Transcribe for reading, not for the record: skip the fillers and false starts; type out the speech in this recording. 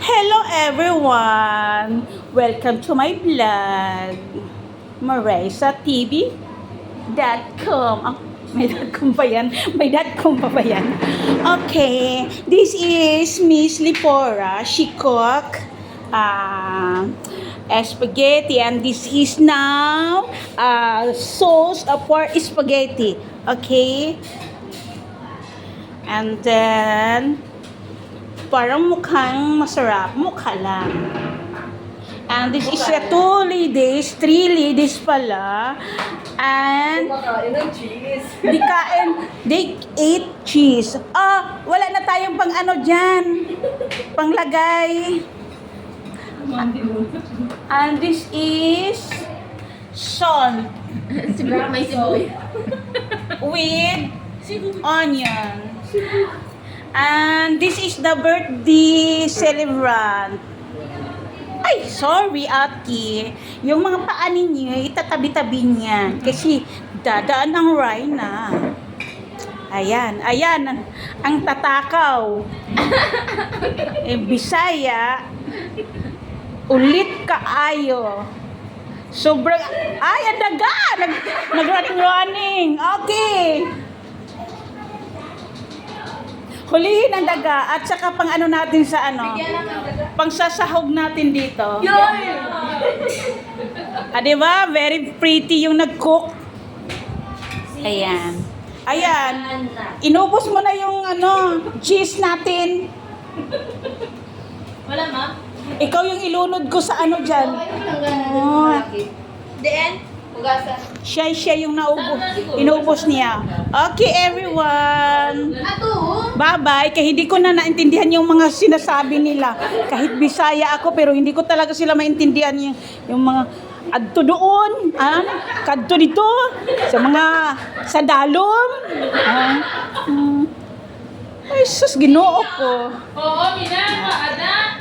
Hello everyone! Welcome to my vlog. MarissaTV.com. May .com pa yan? May .com pa ba yan? Okay. This is Miss Lipora. She cook spaghetti, and this is now sauce for spaghetti. Okay? And then parang mukhang masarap. Mukha lang. And this is 3 ladies pala. And Kumakain ng cheese. they ate cheese. Wala na tayong pang ano dyan. Panglagay. And this is salt Siguro may sibuyas. with onion. And this is the birthday celebrant. Ay, sorry, Aki. Yung mga paa ninyo, itatabi-tabi niya. Kasi dadaan ang Rhina. Ayan, ang tatakaw. Bisaya, ulit kaayo. Sobrang, ang daga! Nag-running. Okay. Hulihin ang daga at saka pang ano natin sa ano, pang sasahog natin dito. Diba? Very pretty yung nag-cook. Ayan. Inubos mo na yung ano, cheese natin. Wala, ma'am? Ikaw yung ilunod ko sa ano dyan. Oh. Then, hugasan. Siya yung inubos niya. Okay, everyone. Bye-bye. Kahit hindi ko na naintindihan yung mga sinasabi nila. Kahit Bisaya ako, pero hindi ko talaga sila maintindihan yung mga adto doon, kadto dito, sa dalom. Ay, sus, ginoo ko. Oo, minama, ada.